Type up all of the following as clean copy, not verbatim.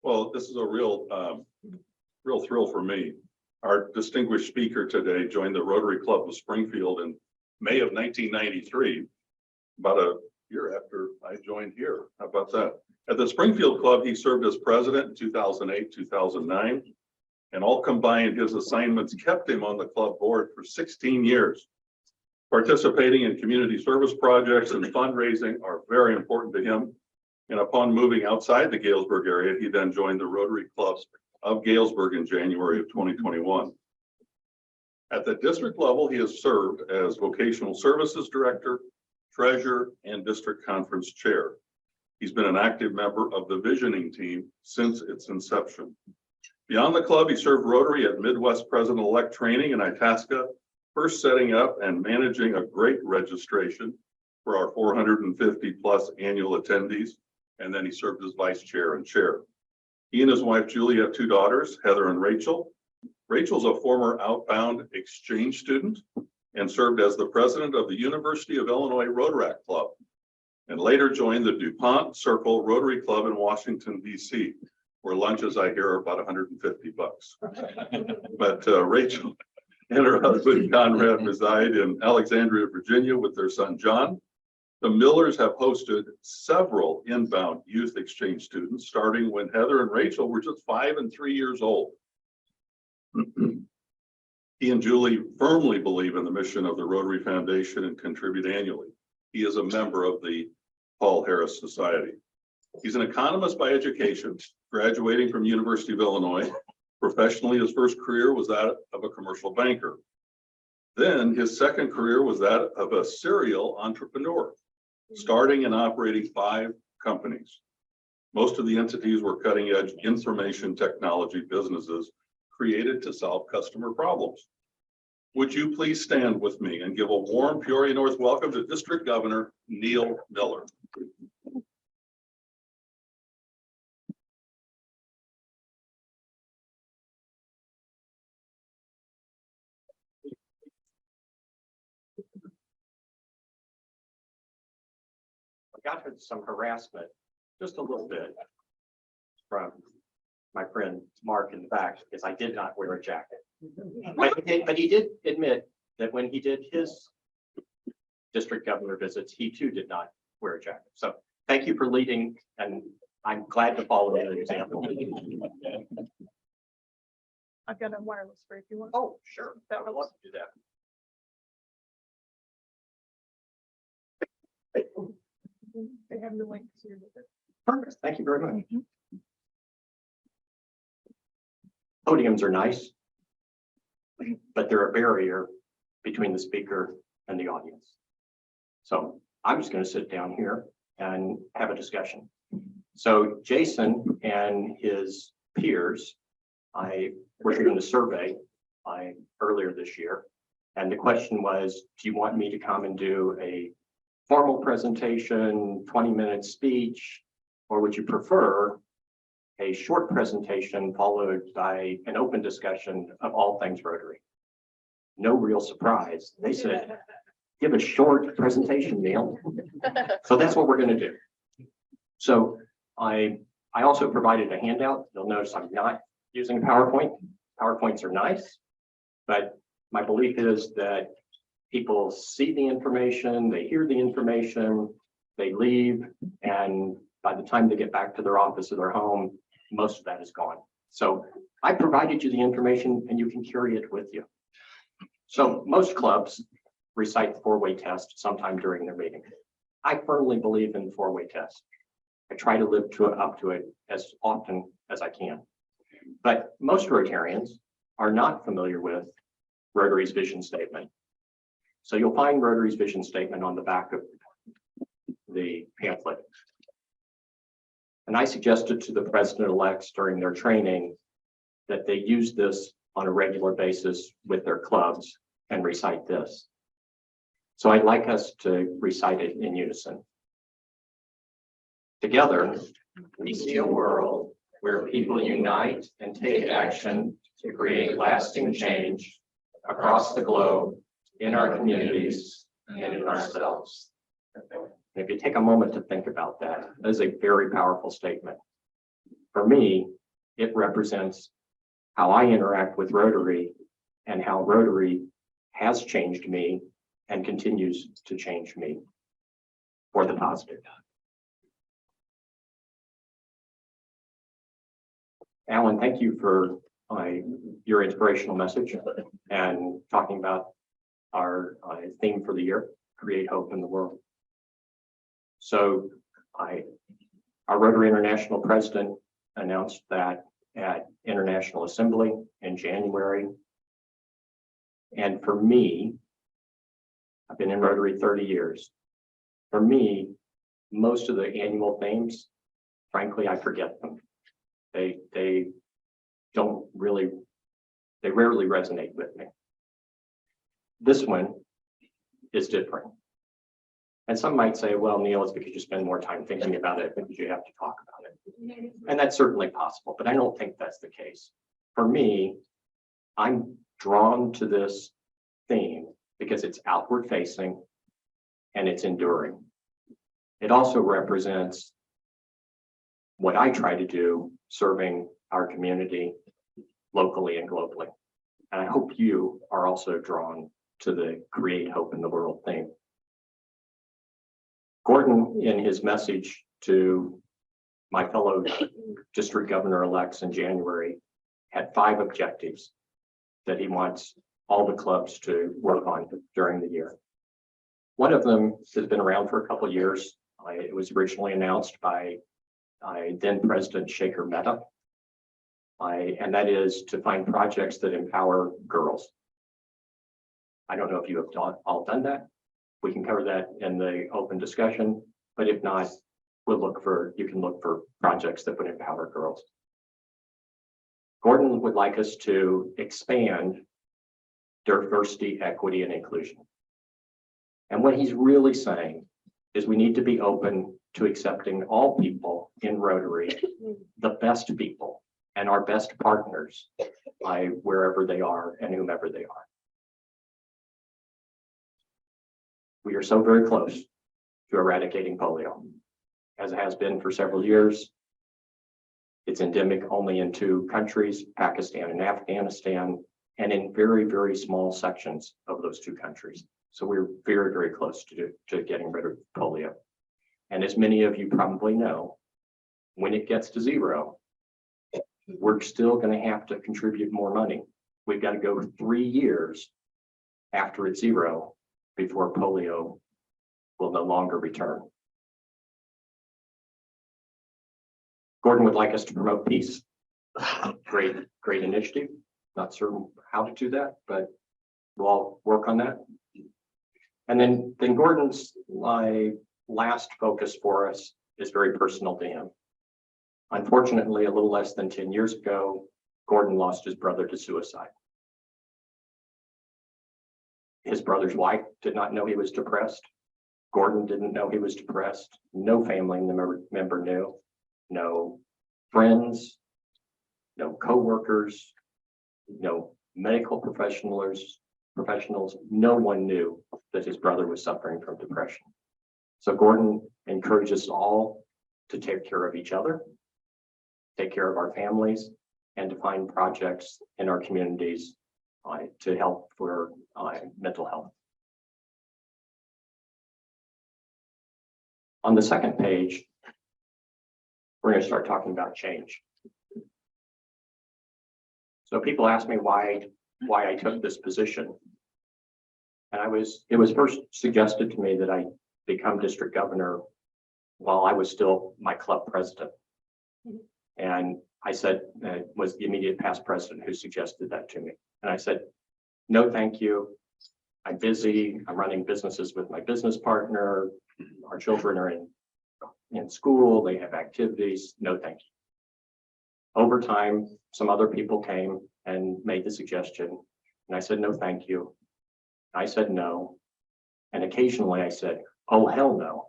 Well, this is a real thrill for me. Our distinguished speaker today joined the Rotary Club of Springfield in May of 1993, about a year after I joined here. How about that? At the Springfield Club, he served as president in 2008, 2009, and all combined, his assignments kept him on the club board for 16 years. Participating in community service projects and fundraising are very important to him. And upon moving outside the Galesburg area, he then joined the Rotary Clubs of Galesburg in January of 2021. At the district level, he has served as vocational services director, treasurer, and district conference chair. He's been an active member of the visioning team since its inception. Beyond the club, he served Rotary at Midwest President-elect training in Itasca, first setting up and managing a great registration for our 450 plus annual attendees. And then he served as vice chair and chair. He and his wife, Julie, have two daughters, Heather and Rachel. Rachel's a former outbound exchange student and served as the president of the University of Illinois Rotaract Club, and later joined the DuPont Circle Rotary Club in Washington, D.C., where lunches I hear are about 150 bucks. But Rachel and her husband, Conrad, reside in Alexandria, Virginia with their son, John. The Millers have hosted several inbound youth exchange students, starting when Heather and Rachel were just 5 and 3 years old. He and Julie firmly believe in the mission of the Rotary Foundation and contribute annually. He is a member of the Paul Harris Society. He's an economist by education, graduating from University of Illinois. Professionally, his first career was that of a commercial banker. Then his second career was that of a serial entrepreneur, starting and operating 5 companies. Most of the entities were cutting-edge information technology businesses created to solve customer problems. Would you please stand with me and give a warm Peoria-North welcome to District Governor Neal Miller. Got some harassment, just a little bit, from my friend Mark in the back, because I did not wear a jacket. But he did admit that when he did his district governor visits, he too did not wear a jacket. So thank you for leading, and I'm glad to follow your example. I've got a wireless for if you want. Oh, sure. I would love to do that. They have the links here with it. Perfect. Thank you very much. Podiums are nice, but they're a barrier between the speaker and the audience. So I'm just going to sit down here and have a discussion. So Jason and his peers, were doing a survey earlier this year. And the question was, do you want me to come and do a formal presentation, 20-minute speech, or would you prefer a short presentation followed by an open discussion of all things Rotary? No real surprise. They said, give a short presentation, Neal. So that's what we're going to do. So I also provided a handout. You'll notice I'm not using PowerPoint. PowerPoints are nice, but my belief is that people see the information, they hear the information, they leave, and by the time they get back to their office or their home, most of that is gone. So I provided you the information and you can carry it with you. So most clubs recite the 4-way test sometime during their meeting. I firmly believe in the 4-way test. I try to live up to it as often as I can. But most Rotarians are not familiar with Rotary's vision statement. So you'll find Rotary's vision statement on the back of the pamphlet. And I suggested to the president-elects during their training that they use this on a regular basis with their clubs and recite this. So I'd like us to recite it in unison. Together, we see a world where people unite and take action to create lasting change across the globe, in our communities, and in ourselves. If you take a moment to think about that, that is a very powerful statement. For me, it represents how I interact with Rotary and how Rotary has changed me and continues to change me for the positive. Alan, thank you for your inspirational message and talking about our theme for the year, create hope in the world. So our Rotary International president announced that at International Assembly in January. And for me, I've been in Rotary 30 years. For me, most of the annual themes, frankly, I forget them. They don't really, they rarely resonate with me. This one is different. And some might say, well, Neal, it's because you spend more time thinking about it because you have to talk about it. And that's certainly possible, but I don't think that's the case. For me, I'm drawn to this theme because it's outward facing and it's enduring. It also represents what I try to do serving our community locally and globally. And I hope you are also drawn to the create hope in the world theme. Gordon, in his message to my fellow district governor-elects in January, had 5 objectives that he wants all the clubs to work on during the year. One of them has been around for a couple of years. It was originally announced by then President Shaker Mehta, and that is to find projects that empower girls. I don't know if you have all done that. We can cover that in the open discussion, but if not, you can look for projects that would empower girls. Gordon would like us to expand diversity, equity, and inclusion. And what he's really saying is we need to be open to accepting all people in Rotary, the best people and our best partners by wherever they are and whomever they are. We are so very close to eradicating polio, as it has been for several years. It's endemic only in 2 countries, Pakistan and Afghanistan, and in very, very small sections of those 2 countries. So we're very, very close to getting rid of polio. And as many of you probably know, when it gets to 0, we're still going to have to contribute more money. We've got to go 3 years after it's 0 before polio will no longer return. Gordon would like us to promote peace. Great initiative. Not certain how to do that, but we'll all work on that. And then Gordon's last focus for us is very personal to him. Unfortunately, a little less than 10 years ago, Gordon lost his brother to suicide. His brother's wife did not know he was depressed. Gordon didn't know he was depressed. No family member knew. No friends, no co-workers, no medical professionals, no one knew that his brother was suffering from depression. So Gordon encourages us all to take care of each other, take care of our families, and to find projects in our communities to help for mental health. On the second page, we're going to start talking about change. So people ask me why I took this position. And it was first suggested to me that I become district governor while I was still my club president. And I said, it was the immediate past president who suggested that to me. And I said, no, thank you. I'm busy. I'm running businesses with my business partner. Our children are in school. They have activities. No, thank you. Over time, some other people came and made the suggestion. And I said, no, thank you. I said no. And occasionally I said, oh, hell no.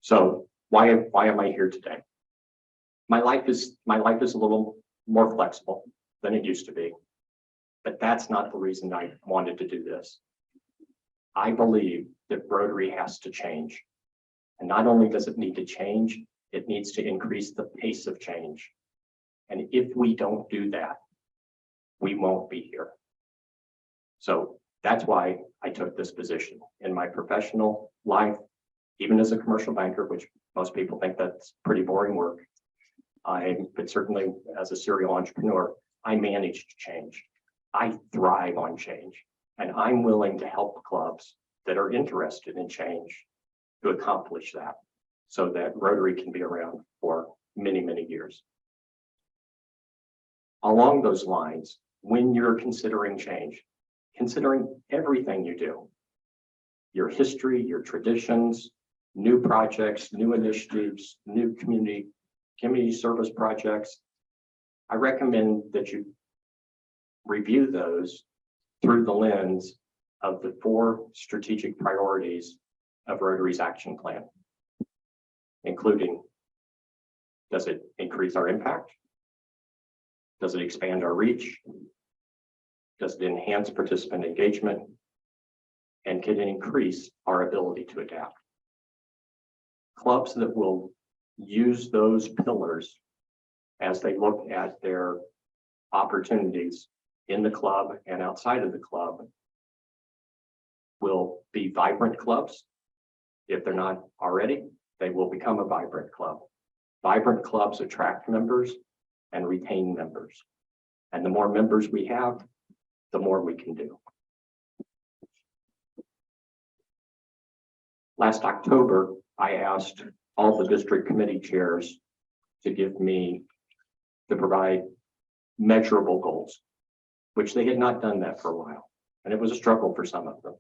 So why am I here today? My life is a little more flexible than it used to be, but that's not the reason I wanted to do this. I believe that Rotary has to change, And not only does it need to change, it needs to increase the pace of change. And if we don't do that, we won't be here. So that's why I took this position in my professional life, even as a commercial banker, which most people think that's pretty boring work. But certainly as a serial entrepreneur, I managed change. I thrive on change, and I'm willing to help clubs that are interested in change to accomplish that so that Rotary can be around for many, many years. Along those lines, when you're considering change, considering everything you do, your history, your traditions, new projects, new initiatives, new community service projects, I recommend that you review those through the lens of the 4 strategic priorities of Rotary's action plan, including, does it increase our impact? Does it expand our reach? Does it enhance participant engagement? And can it increase our ability to adapt? Clubs that will use those pillars as they look at their opportunities in the club and outside of the club will be vibrant clubs. If they're not already, they will become a vibrant club. Vibrant clubs attract members and retain members. And the more members we have, the more we can do. Last October, I asked all the district committee chairs to provide measurable goals, which they had not done that for a while. And it was a struggle for some of them.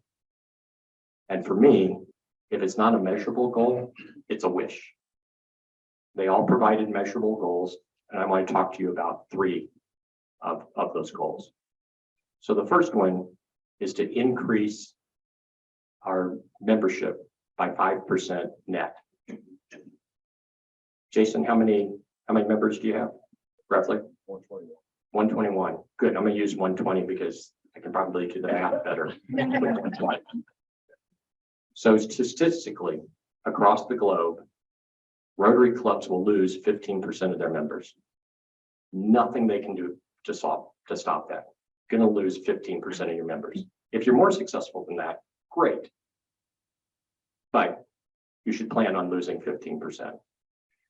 And for me, if it's not a measurable goal, it's a wish. They all provided measurable goals, and I want to talk to you about 3 of those goals. So the first one is to increase our membership by 5% net. Jason, how many members do you have, roughly? 121. 121. Good. I'm going to use 120 because I can probably do the math better. So statistically, across the globe, Rotary clubs will lose 15% of their members. Nothing they can do to stop that. You're going to lose 15% of your members. If you're more successful than that, great. But you should plan on losing 15%.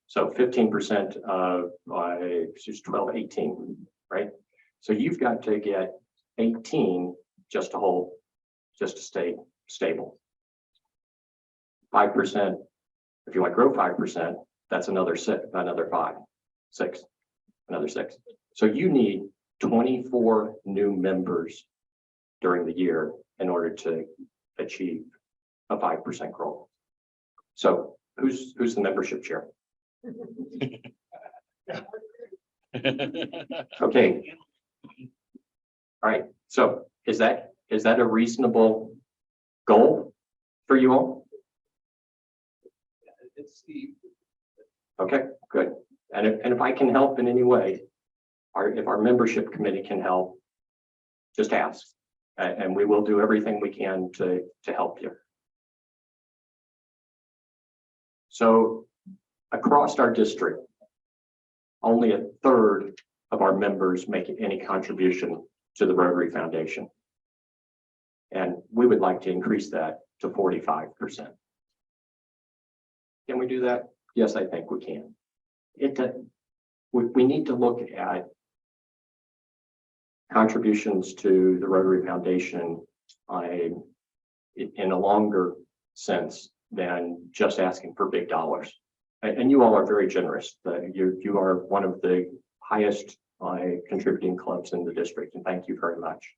So 15% of 12, 18, right? So you've got to get 18 just to stay stable. 5%, if you want to grow 5%, that's another 6, another 6. So you need 24 new members during the year in order to achieve a 5% growth. So who's the membership chair? Okay. All right. So is that a reasonable goal for you all? Okay, good. And if I can help in any way, if our membership committee can help, just ask, and we will do everything we can to help you. So across our district, only 1/3 of our members make any contribution to the Rotary Foundation. And we would like to increase that to 45%. Can we do that? Yes, I think we can. We need to look at contributions to the Rotary Foundation in a longer sense than just asking for big dollars. And you all are very generous. You are one of the highest contributing clubs in the district, and thank you very much.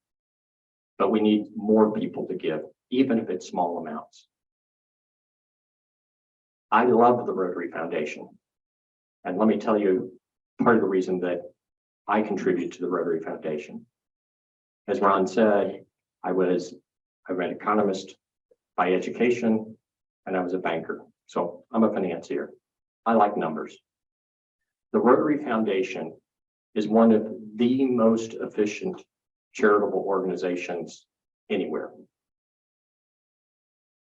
But we need more people to give, even if it's small amounts. I love the Rotary Foundation. And let me tell you part of the reason that I contribute to the Rotary Foundation. As Ron said, I'm an economist by education, and I was a banker. So I'm a financier. I like numbers. The Rotary Foundation is one of the most efficient charitable organizations anywhere.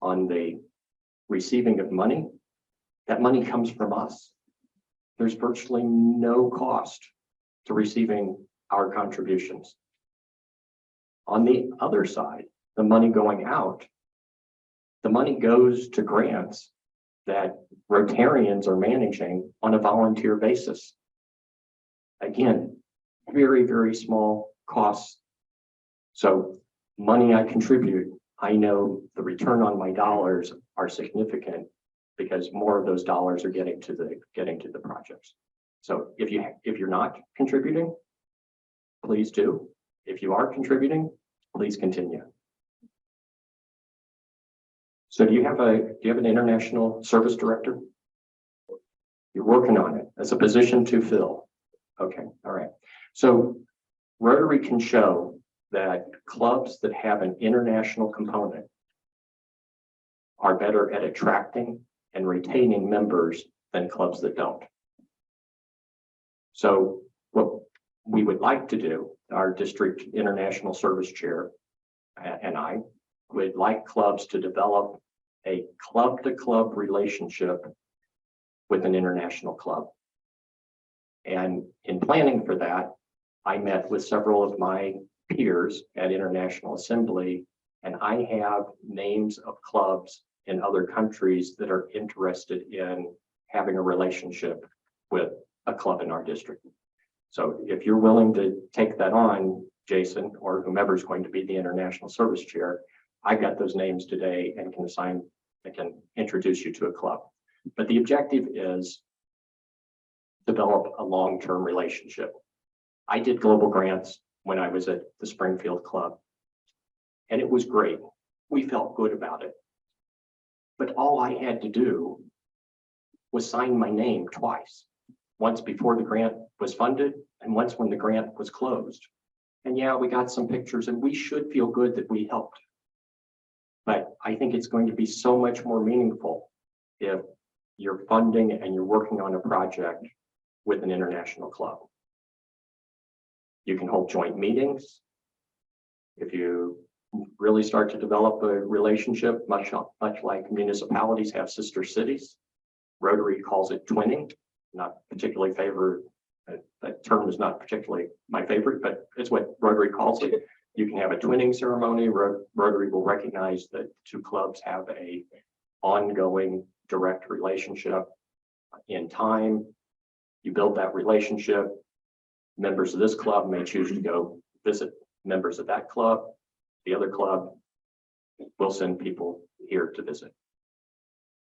On the receiving of money that money comes from us. There's virtually no cost to receiving our contributions. On the other side, the money going out, the money goes to grants that Rotarians are managing on a volunteer basis. Again, very, very small costs. So money I contribute, I know the return on my dollars are significant because more of those dollars are getting to the projects. So if you're not contributing, please do. If you are contributing, please continue. So do you have an international service director? You're working on it. That's a position to fill. Okay, all right. So Rotary can show that clubs that have an international component are better at attracting and retaining members than clubs that don't. So what we would like to do, our district international service chair and I would like clubs to develop a club-to-club relationship with an international club. And in planning for that, I met with several of my peers at International Assembly, and I have names of clubs in other countries that are interested in having a relationship with a club in our district. So if you're willing to take that on, Jason, or whomever is going to be the international service chair, I got those names today and can introduce you to a club. But the objective is develop a long-term relationship. I did global grants when I was at the Springfield Club, and it was great. We felt good about it. But all I had to do was sign my name twice, once before the grant was funded and once when the grant was closed. And yeah, we got some pictures and we should feel good that we helped. But I think it's going to be so much more meaningful if you're funding and you're working on a project with an international club. You can hold joint meetings. If you really start to develop a relationship, much like municipalities have sister cities, Rotary calls it twinning, not particularly favored. That term is not particularly my favorite, but it's what Rotary calls it. You can have a twinning ceremony. Rotary will recognize that two clubs have a ongoing direct relationship. In time, you build that relationship. Members of this club may choose to go visit members of that club. The other club will send people here to visit.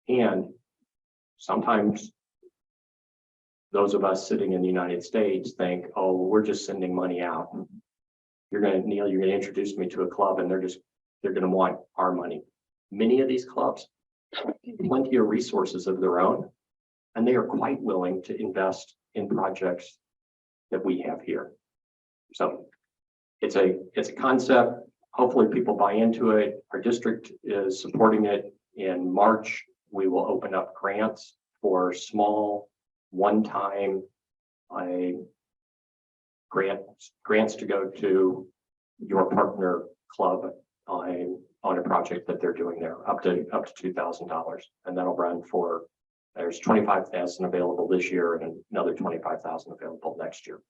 And sometimes those of us sitting in the United States think, oh, we're just sending money out. Neil, you're gonna introduce me to a club and they're gonna want our money. Many of these clubs have plenty of resources of their own, and they are quite willing to invest in projects that we have here. So it's a concept. Hopefully people buy into it. Our district is supporting it. In March, we will open up grants for small one-time grants to go to your partner club on a project that they're doing there, up to $2,000, and that'll run for. There's 25,000 available this year and another 25,000 available next year.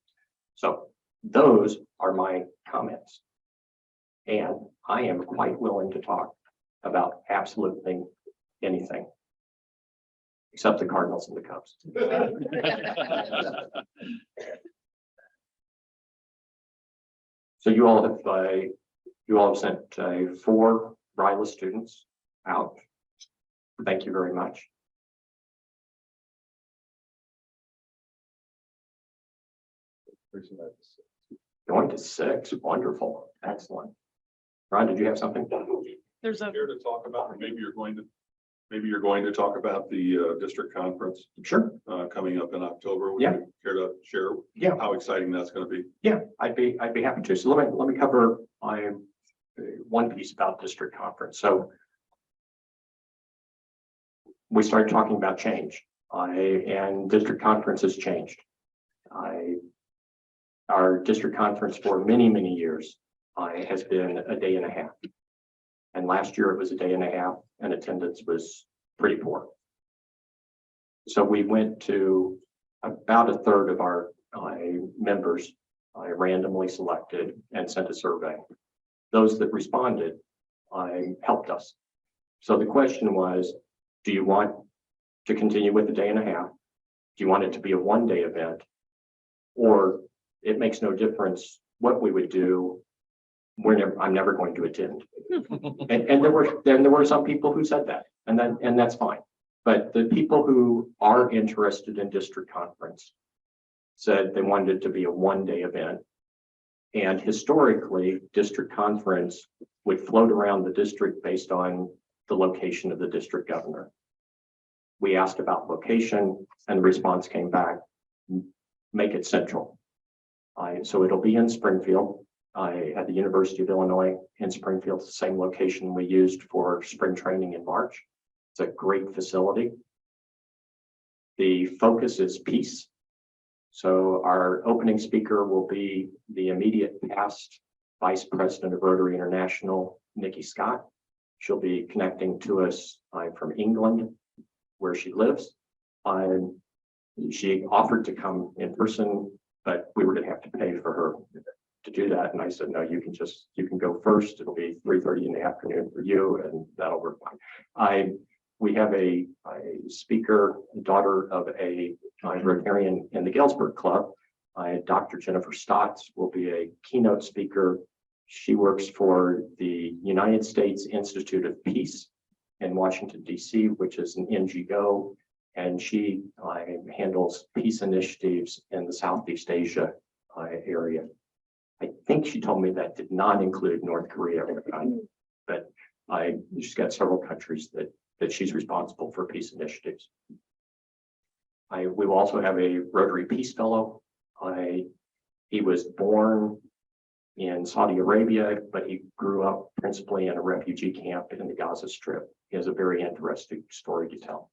So those are my comments, and I am quite willing to talk about absolutely anything except the Cardinals and the Cubs. So you all have sent 4 RILA students out. Thank you very much. Going to 6, wonderful, excellent. Ron, did you have something? There's a, Here to talk about, or maybe you're going to talk about the district conference Sure. coming up in October. Would Yeah. you care to share Yeah. how exciting that's going to be? Yeah, I'd be happy to. So let me cover one piece about district conference. So we started talking about change, and district conference has changed. Our district conference for many years has been a day and a half, and last year it was a day and a half, and attendance was pretty poor. So we went to about a third of our members randomly selected and sent a survey. Those that responded helped us. So the question was, do you want to continue with the day and a half? Do you want it to be a one-day event? Or it makes no difference what we would do. I'm never going to attend. and there were some people who said that, and that's fine. But the people who are interested in district conference said they wanted it to be a one-day event. And historically, district conference would float around the district based on the location of the district governor. We asked about location, and the response came back, make it central. So it'll be in Springfield, at the University of Illinois in Springfield, the same location we used for spring training in March. It's a great facility. The focus is peace. So our opening speaker will be the immediate past Vice President of Rotary International, Nikki Scott. She'll be connecting to us from England, where she lives. She offered to come in person, but we were going to have to pay for her to do that. And I said, no, you can go first. It'll be 3:30 in the afternoon for you, and that'll work fine. We have a speaker, daughter of a Rotarian in the Galesburg Club. Dr. Jennifer Stotts will be a keynote speaker. She works for the United States Institute of Peace in Washington, D.C., which is an NGO, and she handles peace initiatives in the Southeast Asia area. I think she told me that did not include North Korea, but she's got several countries that she's responsible for peace initiatives. We will also have a Rotary Peace Fellow. He was born in Saudi Arabia, but he grew up principally in a refugee camp in the Gaza Strip. He has a very interesting story to tell.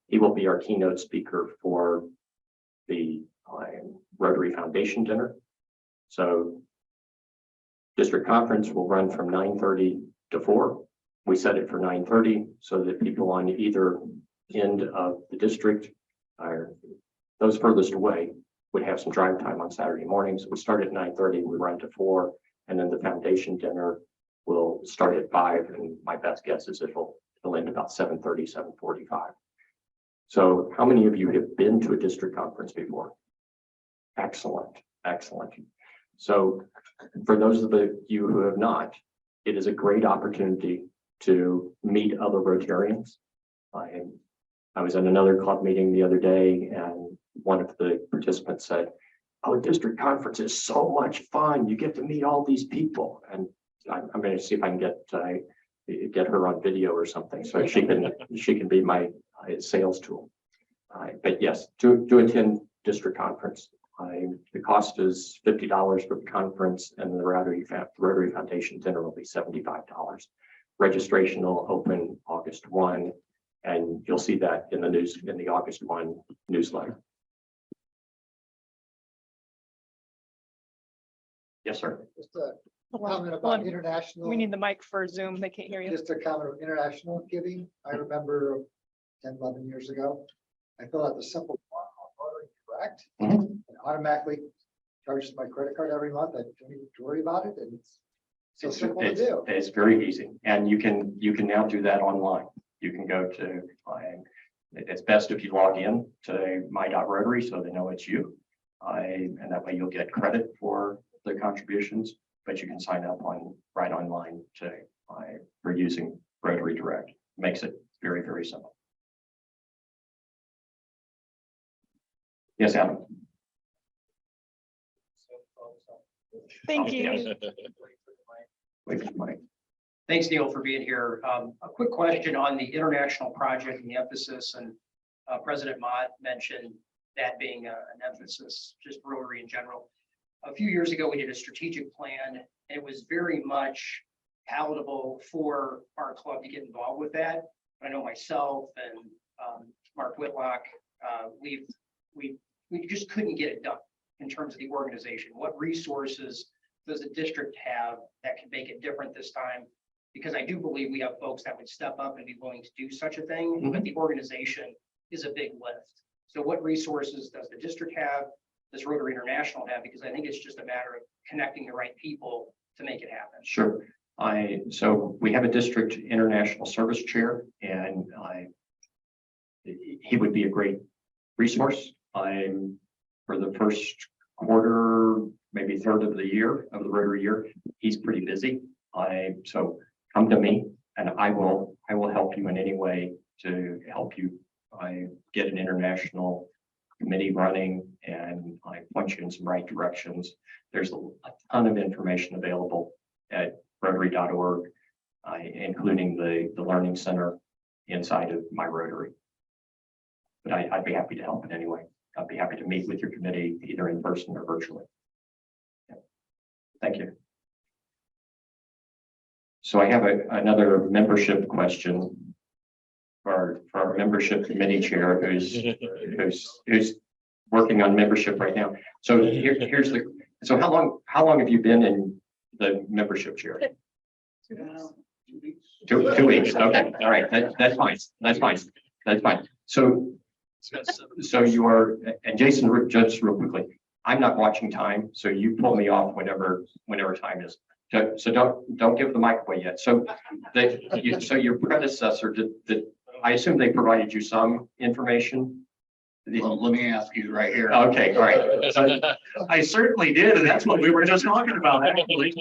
He will be our keynote speaker for the Rotary Foundation dinner. So district conference will run from 9:30 to 4. We set it for 9:30 so that people on either end of the district, or those furthest away, would have some drive time on Saturday mornings. We start at 9:30, we run to 4, and then the foundation dinner will start at 5. And my best guess is it'll end about 7:30, 7:45. So how many of you have been to a district conference before? Excellent, excellent. So for those of you who have not, it is a great opportunity to meet other Rotarians. I was at another club meeting the other day, and one of the participants said, "Oh, district conference is so much fun. You get to meet all these people." And I'm going to see if I can get her on video or something, so she can be my sales tool. But yes, to attend district conference, the cost is $50 for the conference, and the Rotary Foundation dinner will be $75. Registration will open August 1, and you'll see that in the August 1 newsletter. Yes, sir. Just a comment about Hold on. international. We need the mic for Zoom. They can't hear you. Just a comment of international giving. I remember 10, 11 years ago, I filled out the simple form on Rotary Direct. Mhm. And automatically charges my credit card every month. I don't even worry about it, and it's so simple to do. It's very easy, and you can now do that online. You can go to, it's best if you log in to my.rotary so they know it's you. And that way you'll get credit for the contributions, but you can sign up right online for using Rotary Direct. Makes it very, very simple. Yes, Adam. Thank you. Yes. Wait for the mic. Thanks, Neil, for being here. A quick question on the international project and the emphasis, and President Mott mentioned that being an emphasis, just Rotary in general. A few years ago, we did a strategic plan, and it was very much palatable for our club to get involved with that. I know myself and Mark Whitlock, we just couldn't get it done in terms of the organization. What resources does the district have that can make it different this time? Because I do believe we have folks that would step up and be willing to do such a thing, but the organization is a big lift. So what resources does the district have? Does Rotary International have? Because I think it's just a matter of connecting the right people to make it happen. Sure. So we have a district international service chair, and he would be a great resource. For the first quarter, maybe third of the year of the Rotary year, he's pretty busy. So come to me, and I will help you in any way to help you get an international committee running, and I point you in some right directions. There's a ton of information available at Rotary.org, including the Learning Center inside of my Rotary. But I'd be happy to help in any way. I'd be happy to meet with your committee either in person or virtually. Yeah. Thank you. So I have another membership question for our membership committee chair who's working on membership right now. So so how long have you been in the membership chair? 2 weeks. Okay. All right. That's fine. So you are, and Jason, just real quickly, I'm not watching time, so you pull me off whenever time is. So don't give the mic away yet. So your predecessor did I assume they provided you some information? Well, let me ask you right here. Okay, all right. So I certainly did, and that's what we were just talking about, actually.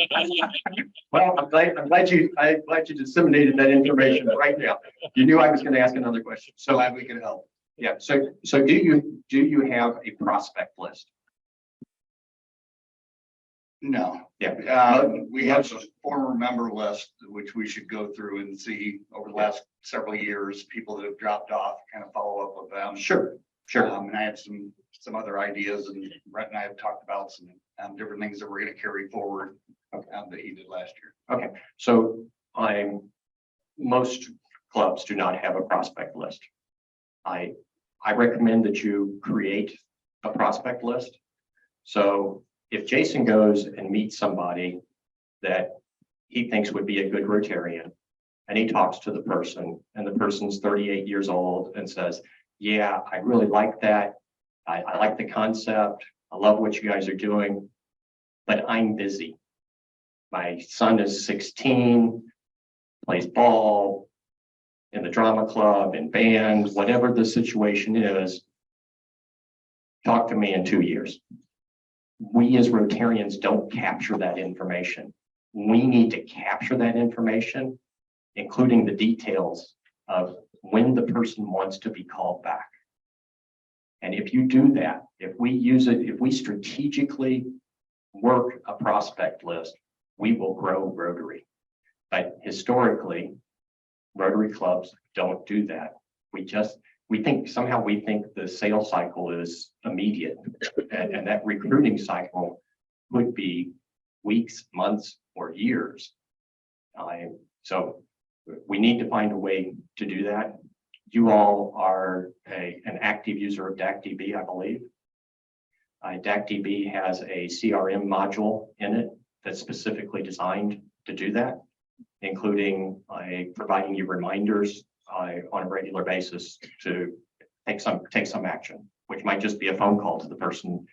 Well, I'm glad you disseminated that information right now. You knew I was going to ask another question. So Glad we could help. yeah. So do you have a prospect list? No. Yeah. We have a former member list, which we should go through and see over the last several years, people that have dropped off, kind of follow up with them. Sure. And I have some other ideas, and Brett and I have talked about some different things that we're going to carry forward that he did last year. Okay. So most clubs do not have a prospect list. I recommend that you create a prospect list. So if Jason goes and meets somebody that he thinks would be a good Rotarian, and he talks to the person, and the person's 38 years old and says, yeah, I really like that. I like the concept. I love what you guys are doing, but I'm busy. My son is 16, plays ball in the drama club, in band, whatever the situation is. Talk to me in 2 years. We as Rotarians don't capture that information. We need to capture that information, including the details of when the person wants to be called back. And if you do that, if we strategically work a prospect list, we will grow Rotary. But historically, Rotary clubs don't do that. We think the sales cycle is immediate, and that recruiting cycle would be weeks, months, or years. So we need to find a way to do that. You all are an active user of DACDB, I believe. DACDB has a CRM module in it that's specifically designed to do that, including providing you reminders on a regular basis to take some action, which might just be a phone call to the person,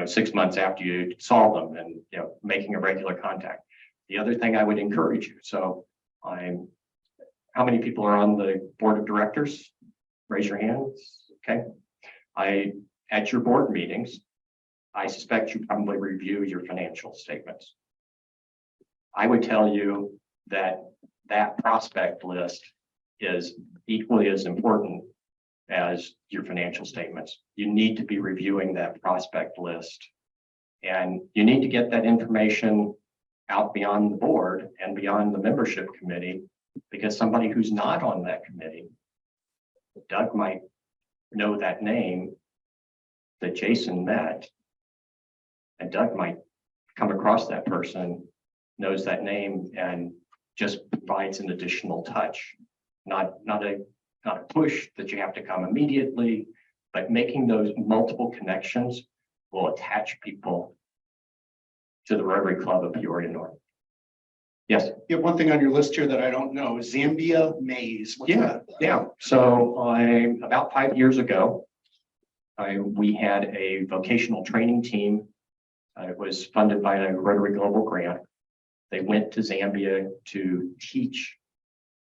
6 months after you saw them, and making a regular contact. The other thing I would encourage you. So how many people are on the board of directors? Raise your hands. Okay. At your board meetings, I suspect you probably review your financial statements. I would tell you that prospect list is equally as important as your financial statements. You need to be reviewing that prospect list, and you need to get that information out beyond the board and beyond the membership committee, because somebody who's not on that committee, Doug might know that name that Jason met, and Doug might come across that person, knows that name, and just provides an additional touch. Not a push that you have to come immediately, but making those multiple connections will attach people to the Rotary Club of Peoria-North. Yes. You have one thing on your list here that I don't know, Zambia maize. What's Yeah, that? yeah. So about 5 years ago, we had a vocational training team. It was funded by a Rotary Global grant. They went to Zambia to teach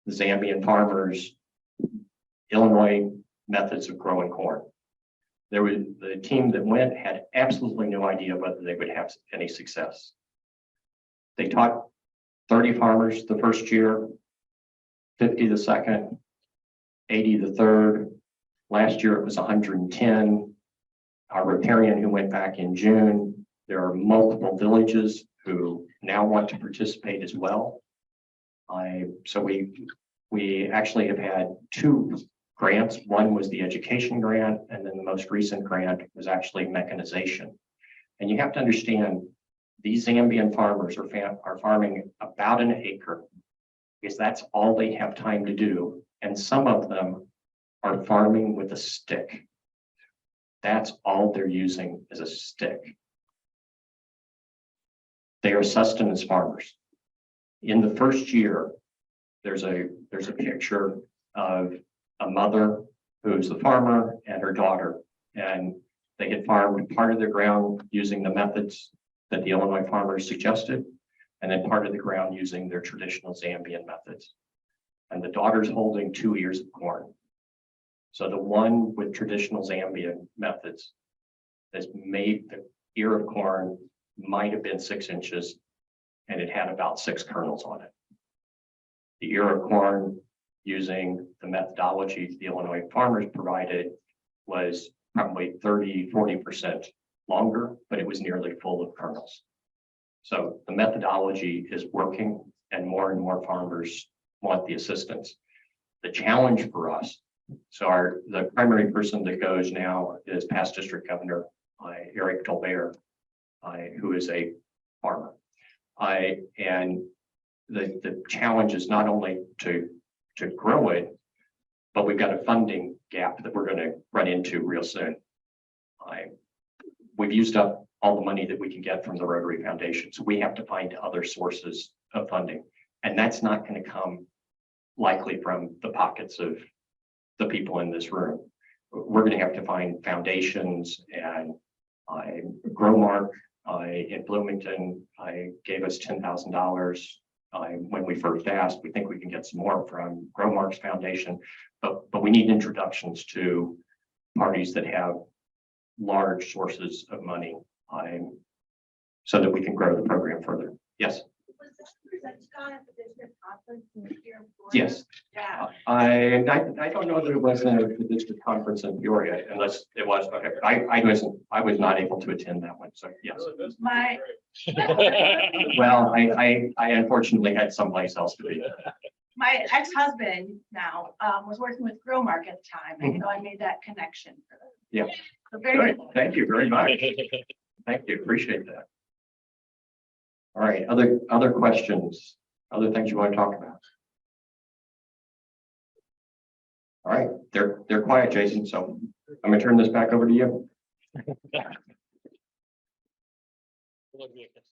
the Zambian farmers Illinois methods of growing corn. The team that went had absolutely no idea whether they would have any success. They taught 30 farmers the first year, 50 the second, 80 the third. Last year it was 110. Our riparian who went back in June, there are multiple villages who now want to participate as well. So we actually have had 2 grants. One was the education grant, and then the most recent grant was actually mechanization. And you have to understand, these Zambian farmers are farming about an acre because that's all they have time to do. And some of them are farming with a stick. That's all they're using is a stick. They are sustenance farmers. In the first year, there's a picture of a mother who's the farmer and her daughter, and they had farmed part of the ground using the methods that the Illinois farmers suggested, and then part of the ground using their traditional Zambian methods. And the daughter's holding 2 ears of corn. So the one with traditional Zambian methods has made the ear of corn might have been 6 inches, and it had about 6 kernels on it. The ear of corn using the methodology the Illinois farmers provided was probably 30–40% longer, but it was nearly full of kernels. So the methodology is working, and more farmers want the assistance. The challenge for us, so the primary person that goes now is past district governor Eric Dolbear, who is a farmer. And the challenge is not only to grow it, but we've got a funding gap that we're going to run into real soon. We've used up all the money that we can get from the Rotary Foundation, so we have to find other sources of funding, and that's not going to come likely from the pockets of the people in this room. We're going to have to find foundations, and Growmark in Bloomington gave us $10,000 when we first asked. We think we can get some more from Growmark's foundation, but we need introductions to parties that have large sources of money so that we can grow the program further. Yes. Was this presented on at the district conference here in Florida? Yes. Yeah. I don't know that it was a district conference in Peoria, unless it was. Okay, I was not able to attend that one. So yes. My, Well, I unfortunately had someplace else to be. my ex-husband now was working with Growmark at the time, and so I made that connection. Yeah. So very Great. cool. Thank you very much. Thank you. Appreciate that. All right. Other questions? Other things you want to talk about? All right. They're quiet, Jason. So I'm gonna turn this back over to you.